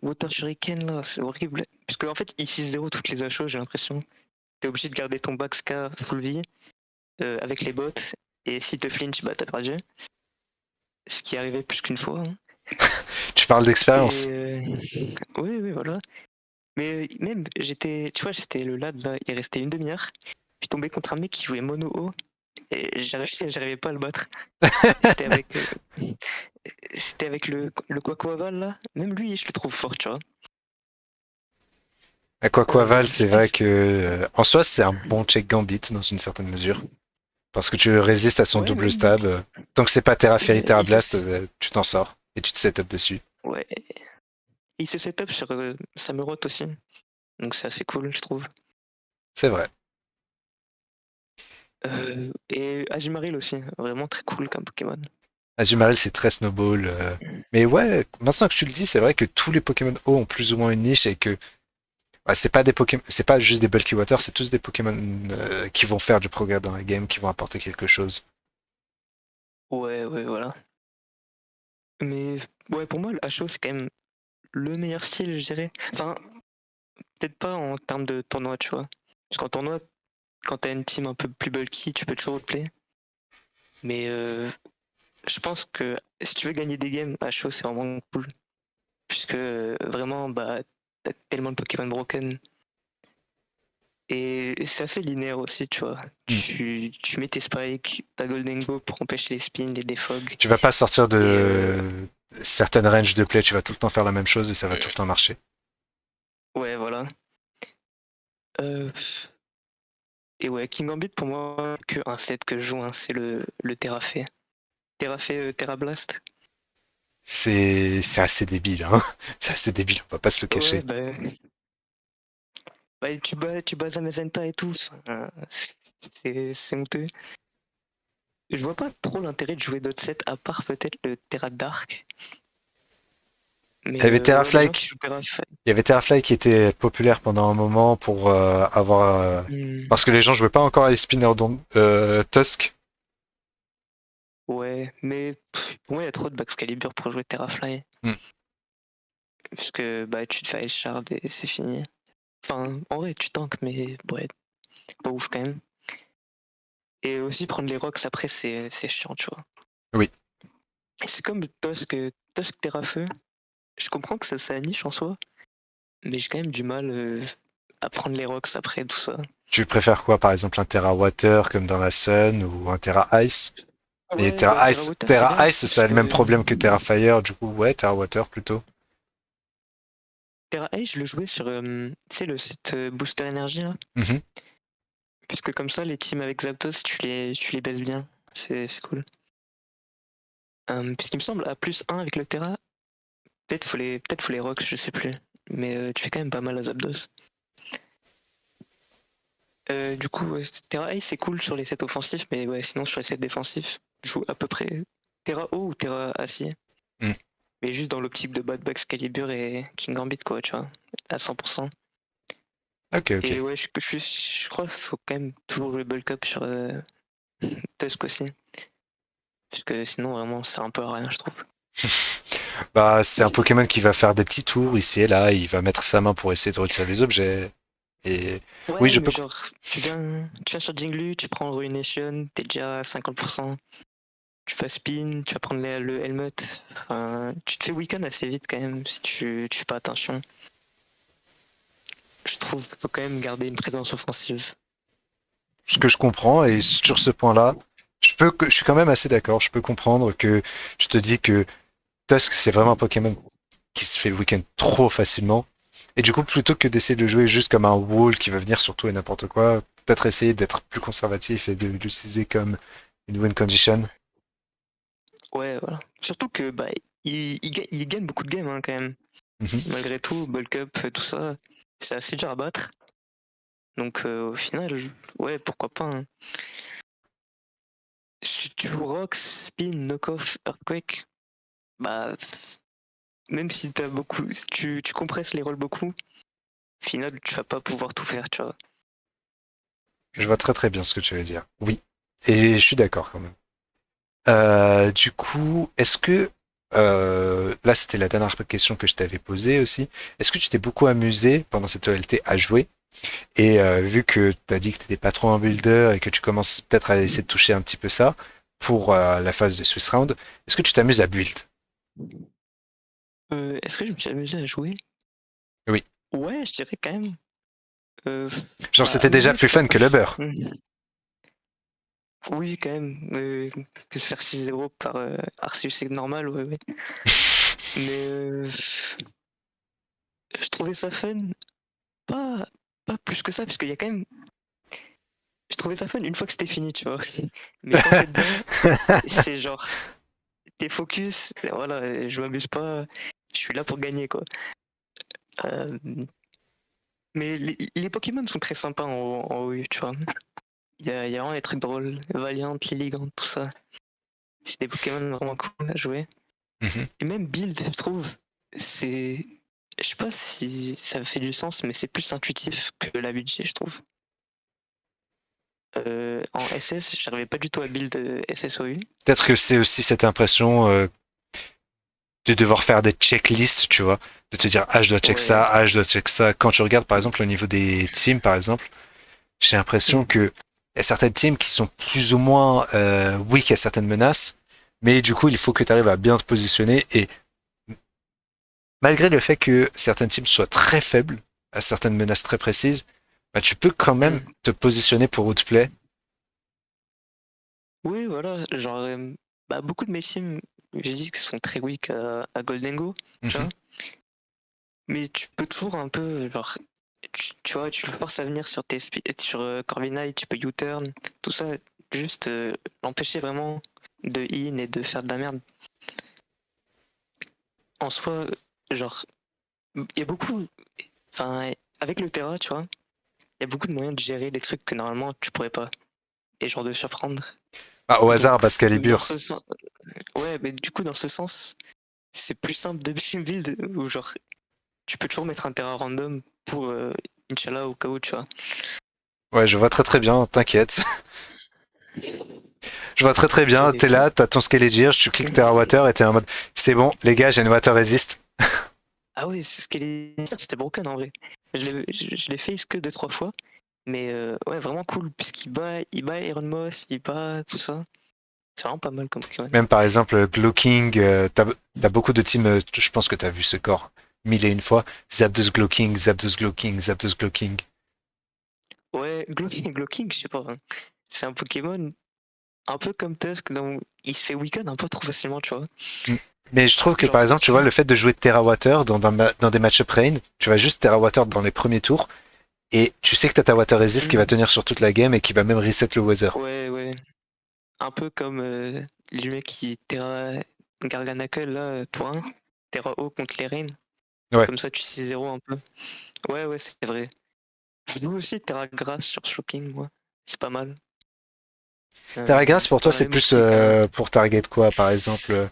Water Shuriken, là, c'est horrible. Parce qu'en fait, il 6-0 toutes les HO, j'ai l'impression. T'es obligé de garder ton Baxka full vie avec les bots. Et si te flinch, bah t'as perdu. Ce qui est arrivé plus qu'une fois, hein. Tu parles Et d'expérience. oui, oui, voilà. Mais même, tu vois, j'étais le lad là, il restait une demi-heure. Puis tombé contre un mec qui jouait mono haut. Et j'arrivais pas à le battre. C'était avec, c'était avec le Quaquaval là. Même lui, je le trouve fort, tu vois. Aquaquaval, Je c'est vrai pense. que en soi, c'est un bon check Gambit dans une certaine mesure. Parce que tu résistes à son Ouais, double même. stab. Tant que c'est pas Terra Fairy, Terra Il Blast, se, tu t'en sors. Et tu te setup dessus. ouais. Il se set up sur Samurott aussi. Donc c'est assez cool, je trouve. C'est vrai. Et Ajimaril aussi, vraiment très cool comme Pokémon. Azumarill, c'est très snowball. Mais ouais, maintenant que tu le dis, c'est vrai que tous les Pokémon eau ont plus ou moins une niche et que bah, c'est pas des Pokémon, c'est pas juste des bulky water, c'est tous des Pokémon qui vont faire du progrès dans la game, qui vont apporter quelque chose. Ouais, ouais, voilà. Mais ouais, pour moi, le HO, c'est quand même le meilleur style, je dirais. Enfin, peut-être pas en termes de tournoi, tu vois. Parce qu'en tournoi, quand t'as une team un peu plus bulky, tu peux toujours outplay. Mais je pense que si tu veux gagner des games, HO, c'est vraiment cool. Puisque vraiment, bah, t'as tellement de Pokémon broken. Et c'est assez linéaire aussi, tu vois. Hmm. Tu mets tes spikes, ta Golden Go pour empêcher les spins, les defogs. Tu vas pas sortir Et de certaines ranges de play, tu vas tout le temps faire la même chose et ça va tout le temps marcher. ouais, voilà. Euh, et ouais, King Gambit, pour moi, que un set que je joue, hein, c'est le Terrafé. Terrafé, Terra Blast. C'est assez débile, hein. C'est assez débile, on va pas se le Ouais, cacher. bah tu bats Zamazenta et tout. C'est honteux. Je vois pas trop l'intérêt de jouer d'autres sets à part peut-être le Terra Dark. Il y Mais avait ouais, les Terrafly, gens qui jouent Terrafy. il y avait Terrafly qui était populaire pendant un moment pour avoir parce que les gens jouaient pas encore à Espinner Tusk. Ouais, mais pour moi, il y a trop de Baxcalibur pour jouer Terrafly. Hmm. Parce que bah, tu te fais Ice Shard et c'est fini. Enfin, en vrai, tu tankes, mais ouais, pas ouf quand même. Et aussi, prendre les rocks après, c'est chiant, tu vois. Oui. Et c'est comme Tusk Terrafeu. Je comprends que ça niche en soi, mais j'ai quand même du mal à prendre les rocks après tout ça. Tu préfères quoi, par exemple, un Terra Water comme dans la Sun ou un Terra Ice? Mais Ouais, bah Terra Water, c'est bien. Terra Ice, ça Parce a le même que problème que Terra Fire, du coup, ouais, Terra Water plutôt. Terra Ice, je le jouais sur tu sais, le site Booster Energy là. Mhm. Puisque comme ça, les teams avec Zapdos, tu les baisses bien. C'est cool. Puisqu'il me semble, à plus 1 avec le Terra, peut-être faut les rocks, je sais plus. Mais tu fais quand même pas mal à Zapdos. Du coup, ouais, Terra Ice c'est cool sur les sets offensifs, mais ouais, sinon sur les sets défensifs, je joue à peu près Terra Eau ou Terra Acier. Mm. Mais juste dans l'optique de Bad Bugs Calibur et King Gambit, quoi, tu vois, à 100%. Ok, ok. Et ouais, je crois qu'il faut quand même toujours jouer Bulk Up sur Tusk aussi. Parce que sinon, vraiment, c'est un peu à rien, je trouve. Bah, c'est un Pokémon qui va faire des petits tours ici et là, il va mettre sa main pour essayer de retirer les objets. Et oui, Ouais, mais genre, tu viens sur Jinglu, tu prends Ruination, t'es déjà à 50%. Tu fais spin, tu vas prendre le helmet. Enfin, tu te fais weaken assez vite quand même si tu fais pas attention. Je trouve qu'il faut quand même garder une présence offensive. ce que je comprends, et sur ce point-là, je suis quand même assez d'accord. Je peux comprendre que je te dis que Tusk, c'est vraiment un Pokémon qui se fait le week-end trop facilement. Et du coup, plutôt que d'essayer de jouer juste comme un wall qui va venir sur tout et n'importe quoi, peut-être essayer d'être plus conservatif et de l'utiliser comme une win condition. Ouais, voilà. Surtout que bah, il gagne beaucoup de games hein, quand même. Mhm. Malgré tout, Bulk Up, tout ça, c'est assez dur à battre. Donc au final, ouais, pourquoi pas. Hein. Si tu joues Rock, Spin, Knockoff, Earthquake, bah même si t'as beaucoup, si tu compresses les rôles beaucoup, au final tu vas pas pouvoir tout faire, tu vois. Je vois très très bien ce que tu veux dire. Oui. Et je suis d'accord quand même. Du coup, est-ce que là c'était la dernière question que je t'avais posée aussi. Est-ce que tu t'es beaucoup amusé pendant cette OLT à jouer? Et vu que tu as dit que tu n'étais pas trop un builder et que tu commences peut-être à essayer de toucher un petit peu ça pour la phase de Swiss Round, est-ce que tu t'amuses à build? Est-ce que je me suis amusé à jouer? Oui. Ouais, je dirais quand même. Euh, Genre Bah c'était déjà amusé, je plus sais fun pas. que le beurre. Oui, quand même. Que se faire 6-0 par Arceus, c'est normal, ouais, ouais. Mais je trouvais ça fun, pas, pas plus que ça, parce qu'il y a quand même. Je trouvais ça fun une fois que c'était fini, tu vois. Mais quand t'es dedans, c'est genre, t'es focus, voilà, je m'amuse pas, je suis là pour gagner, quoi. Euh, mais les Pokémon sont très sympas en OU, tu vois. Il y a vraiment des trucs drôles. Valiant, Lilligant, tout ça. C'est des Pokémon vraiment cool à jouer. Mhm. Et même Build, je trouve, c'est. Je sais pas si ça fait du sens, mais c'est plus intuitif que la budget, je trouve. En SS, j'arrivais pas du tout à build SSOU. Peut-être que c'est aussi cette impression de devoir faire des checklists, tu vois, de te dire ah je dois check Ouais. ça, ah je dois check ça. Quand tu regardes par exemple au niveau des teams par exemple, j'ai l'impression Mm. que il y a certaines teams qui sont plus ou moins weak à certaines menaces, mais du coup il faut que tu arrives à bien te positionner et malgré le fait que certaines teams soient très faibles à certaines menaces très précises, bah, tu peux quand même Mm. te positionner pour outplay. Oui, voilà, genre, bah, beaucoup de mes teams, j'ai dit qu'ils sont très weak à Golden Go, tu Mhm. vois. Mais tu peux toujours un peu, genre, tu vois, tu le forces à venir sur sur Corviknight, tu peux U-turn, tout ça, juste l'empêcher vraiment de in et de faire de la merde. En soi, genre, il y a beaucoup, enfin, avec le Terra, tu vois, il y a beaucoup de moyens de gérer des trucs que normalement tu pourrais pas, et genre de surprendre. Ah, au hasard, Donc, dans Bascalibur. ce sens, ouais, mais du coup, dans ce sens, c'est plus simple de build où genre tu peux toujours mettre un Terra random pour Inch'Allah au cas où, tu vois. Ouais, je vois très très bien, t'inquiète. Je vois très très bien, C'est- t'es là, t'as ton Skelligir, tu cliques Terra Water et t'es en mode c'est bon, les gars, j'ai une Water Resist. Ah oui, c'est ce qu'elle est. C'était broken en vrai. Je l'ai face que 2-3 fois. Mais ouais, vraiment cool, puisqu'il bat Iron Moth, il bat tout ça. C'est vraiment pas mal comme Pokémon. Même par exemple, Glowking, t'as beaucoup de teams, je pense que t'as vu ce corps mille et une fois. Zapdos Glowking, Zapdos Glowking, Zapdos Glowking. Ouais, Glowking, je sais pas. Hein. C'est un Pokémon un peu comme Tusk, donc il se fait weaken un peu trop facilement, tu vois. Mm. Mais je trouve que Genre, par exemple, tu vois, le fait de jouer Terra Water dans des match-up rain, tu vas juste Terra Water dans les premiers tours et tu sais que t'as ta Water Resist qui va hmm, tenir sur toute la game et qui va même reset le weather. ouais, ouais. Un peu comme les mecs qui Terra Garganacle là, pour un. Terra haut contre les Reines. Ouais. Comme ça, tu 6-0 un peu. Ouais, ouais, c'est vrai. Je joue aussi Terra Grass sur Shocking, moi. C'est pas mal. Terra Grass pour toi, Dans la c'est même plus optique, hein. pour target quoi, par exemple?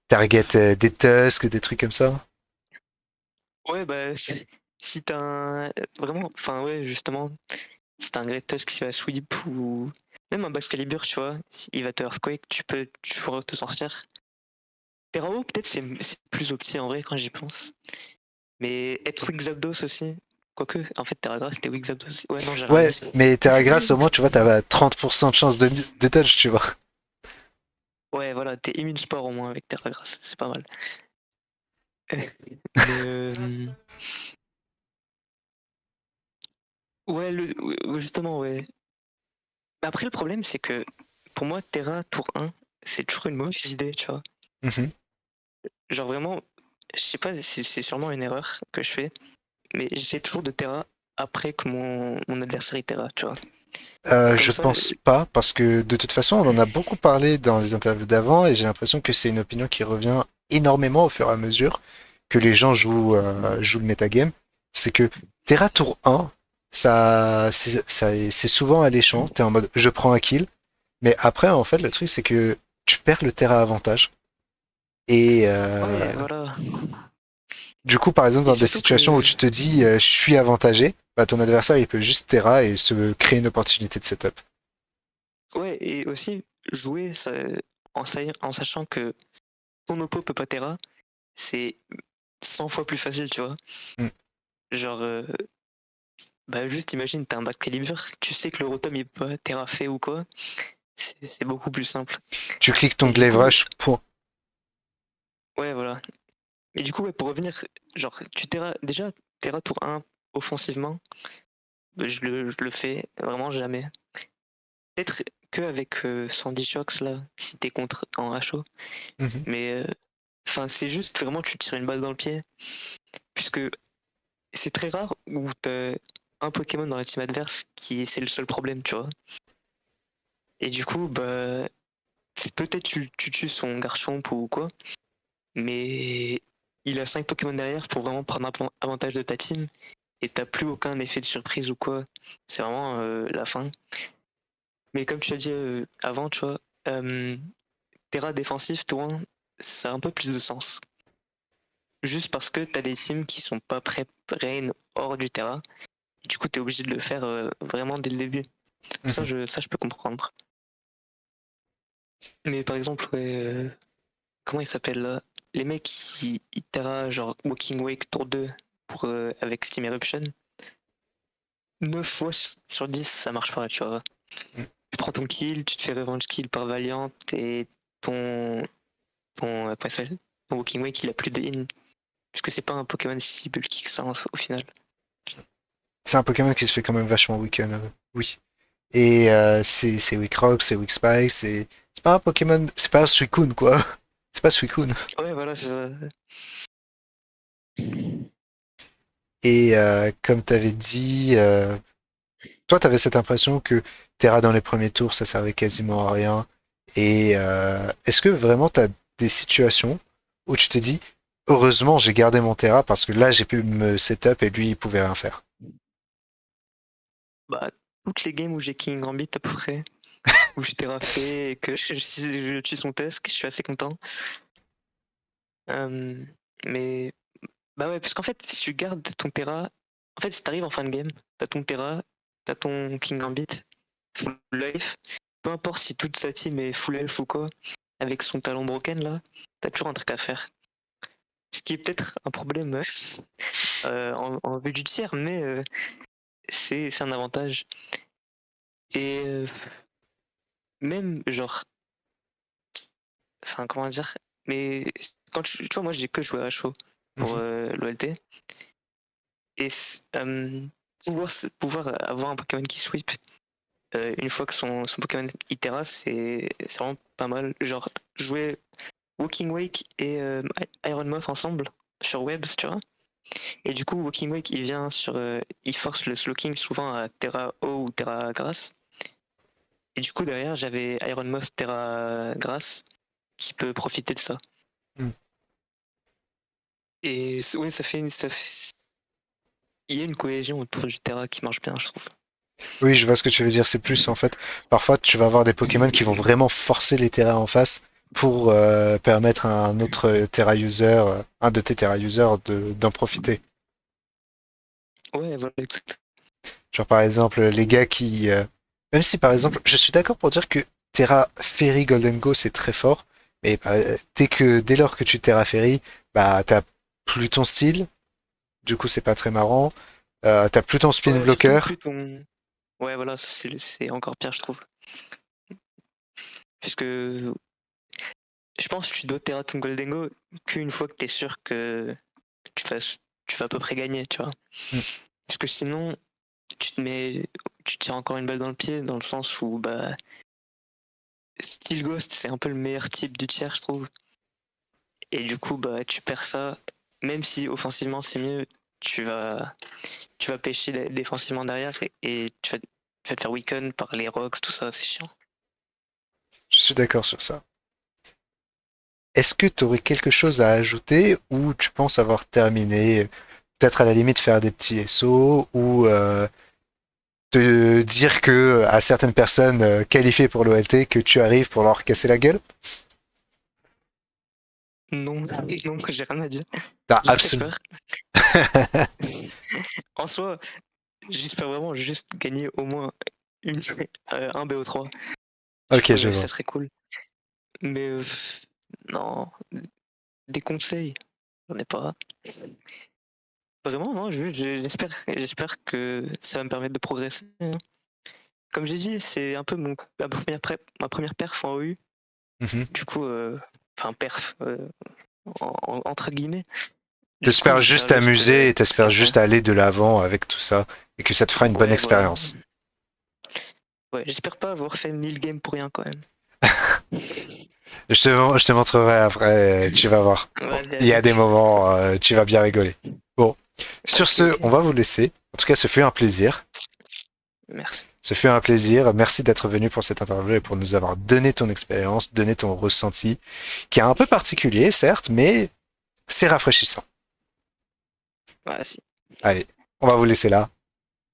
Target des Tusk, des trucs comme ça? Ouais, bah, si t'as un. Vraiment, enfin, ouais, justement, si t'as un Great Tusk qui va sweep ou. Même un Baxcalibur, tu vois, il va te Earthquake, tu pourras te sortir. Terrao, peut-être c'est plus opti en vrai quand j'y pense. Mais être Weak Zapdos aussi. Quoique, en fait, Terra Grass c'était Weak Zapdos aussi. Ouais, non, j'ai rien Ouais, dit. mais Terra Grass, au moins, tu vois, t'as 30% de chance de touch, tu vois. Ouais, voilà, t'es immune sport au moins avec Terra Grass, c'est pas mal. Mais ouais, justement, ouais. Mais après, le problème, c'est que pour moi, Terra tour 1, c'est toujours une mauvaise idée, tu vois. Mhm. Genre vraiment, je sais pas, c'est sûrement une erreur que je fais, mais j'essaie toujours de Terra après que mon adversaire est Terra, tu vois. Comme Je ça, pense pas, parce que de toute façon, on en a beaucoup parlé dans les interviews d'avant, et j'ai l'impression que c'est une opinion qui revient énormément au fur et à mesure que les gens jouent le metagame. C'est que Terra Tour 1, c'est souvent alléchant, t'es en mode je prends un kill, mais après, en fait, le truc, c'est que tu perds le Terra avantage. Et ouais, voilà. du coup, par exemple, Et dans des surtout situations où que, tu te dis je suis avantagé, bah, ton adversaire, il peut juste Terra et se créer une opportunité de setup. ouais, et aussi jouer ça, en sachant que ton oppo peut pas Terra, c'est 100 fois plus facile, tu vois. Mm. Genre, bah juste imagine, t'as un back caliber, tu sais que le rotom il peut pas Terra fait ou quoi, c'est beaucoup plus simple. Tu cliques ton Et du glaive coup, rush, point. ouais, voilà. Et du coup, ouais, pour revenir, genre, déjà, Terra tour 1 offensivement, je le fais vraiment jamais. Peut-être que avec Sandy Shocks là, si t'es contre en HO. Mhm. Mais enfin, c'est juste vraiment tu tires une balle dans le pied. Puisque c'est très rare où t'as un Pokémon dans la team adverse qui c'est le seul problème, tu vois. Et du coup, bah peut-être tu tues son Garchomp ou quoi, mais il a 5 Pokémon derrière pour vraiment prendre un avantage de ta team et t'as plus aucun effet de surprise ou quoi. C'est vraiment la fin. Mais comme tu as dit avant, tu vois, euh, Terra défensif, toi, ça a un peu plus de sens. Juste parce que t'as des teams qui sont pas prêts Rain hors du Terra. Et du coup, t'es obligé de le faire vraiment dès le début. Mhm. Ça, je peux comprendre. Mais par exemple, ouais, comment il s'appelle là? Les mecs qui Terra, genre Walking Wake tour 2 pour, avec Steam Eruption, 9 fois sur 10, ça marche pas, tu vois. Mm. Tu prends ton kill, tu te fais revenge kill par Valiant et ton, comment il s'appelle, ton Walking Wake il a plus de in. Puisque c'est pas un Pokémon si bulky que ça au final. C'est un Pokémon qui se fait quand même vachement weak-end. Oui. Et c'est Weak Rock, c'est Weak Spike, c'est pas un Pokémon, c'est pas un Suicune quoi. C'est pas Suicune. Ouais, voilà, c'est ça. Et comme t'avais dit, toi t'avais cette impression que Terra dans les premiers tours ça servait quasiment à rien. Et est-ce que vraiment t'as des situations où tu te dis heureusement j'ai gardé mon Terra parce que là j'ai pu me setup et lui il pouvait rien faire. Bah, toutes les games où j'ai King Gambit à peu près, où j'étais raffé et que je tue son test, je suis assez content. Euh, mais bah ouais, parce qu'en fait, si tu gardes ton Terra, en fait, si t'arrives en fin de game, t'as ton Terra, t'as ton King Gambit, full life, peu importe si toute sa team est full health ou quoi, avec son talon broken là, t'as toujours un truc à faire. Ce qui est peut-être un problème en vue du tiers, mais c'est un avantage. Et même genre, enfin comment dire, mais quand tu vois, moi j'ai que joué à HO pour Mhm. l'OLT, et pouvoir avoir un Pokémon qui sweep une fois que son Pokémon Itera, c'est vraiment pas mal. Genre, jouer Walking Wake et Iron Moth ensemble sur Webs, tu vois. Et du coup, Walking Wake, il vient sur. Il force le Slowking souvent à Terra Eau ou Terra Grass. Et du coup, derrière, j'avais Iron Moth Terra Grass qui peut profiter de ça. Mm. Et ouais, il y a une cohésion autour du Terra qui marche bien, je trouve. Oui, je vois ce que tu veux dire. C'est plus en fait, parfois tu vas avoir des Pokémon qui vont vraiment forcer les terrains en face pour permettre à un autre Terra user, un de tes Terra users, d'en profiter. Ouais, voilà, exact. Genre par exemple les gars qui, même si par exemple, je suis d'accord pour dire que Terra Fairy Golden Go c'est très fort, mais dès lors que tu Terra Fairy, bah t'as plus ton style, du coup c'est pas très marrant. T'as plus ton spin Ouais, surtout blocker. plus ton. Ouais, voilà, c'est encore pire, je trouve. Puisque je pense que tu dois terra ton Goldengo qu'une fois que t'es sûr que tu vas, tu vas à peu près gagner, tu vois. Mm. Parce que sinon, tu te mets, tu tires encore une balle dans le pied, dans le sens où, bah, Steel Ghost, c'est un peu le meilleur type du tiers, je trouve. Et du coup, bah, tu perds ça, même si offensivement c'est mieux, tu vas pêcher défensivement derrière et tu vas te faire weaken par les rocks, tout ça, c'est chiant. Je suis d'accord sur ça. Est-ce que tu aurais quelque chose à ajouter ou tu penses avoir terminé? Peut-être à la limite faire des petits SO ou te dire que à certaines personnes qualifiées pour l'OLT que tu arrives pour leur casser la gueule? Non, non, j'ai rien à dire. T'as absolument. J'espère. En soi, j'espère vraiment juste gagner au moins un BO3. Ok, je Ça vois. serait cool. Mais non, des conseils, j'en ai pas. Vraiment, non, j'espère que ça va me permettre de progresser, hein. Comme j'ai dit, c'est un peu ma première perf en OU. Mhm. Du coup, enfin perf, entre guillemets. Du coup, T'espères juste j'espère juste t'amuser et que ça t'espères va. juste aller de l'avant avec tout ça et que ça te fera une bonne Ouais, voilà. expérience. Ouais, j'espère pas avoir fait 1000 games pour rien quand même. Je te montrerai après, tu vas voir. Vas-y, Il y a vas-y. des moments, tu vas bien rigoler. Bon, sur Ok, ce, ok. on va vous laisser. En tout cas, ce fut un plaisir. Merci. Ce fut un plaisir. Merci d'être venu pour cette interview et pour nous avoir donné ton expérience, donné ton ressenti, qui est un peu particulier, certes, mais c'est rafraîchissant. Vas-y. Allez, on va vous laisser là.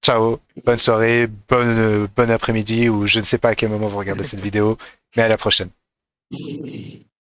Ciao, bonne soirée, bon après-midi ou je ne sais pas à quel moment vous regardez cette vidéo, mais à la prochaine.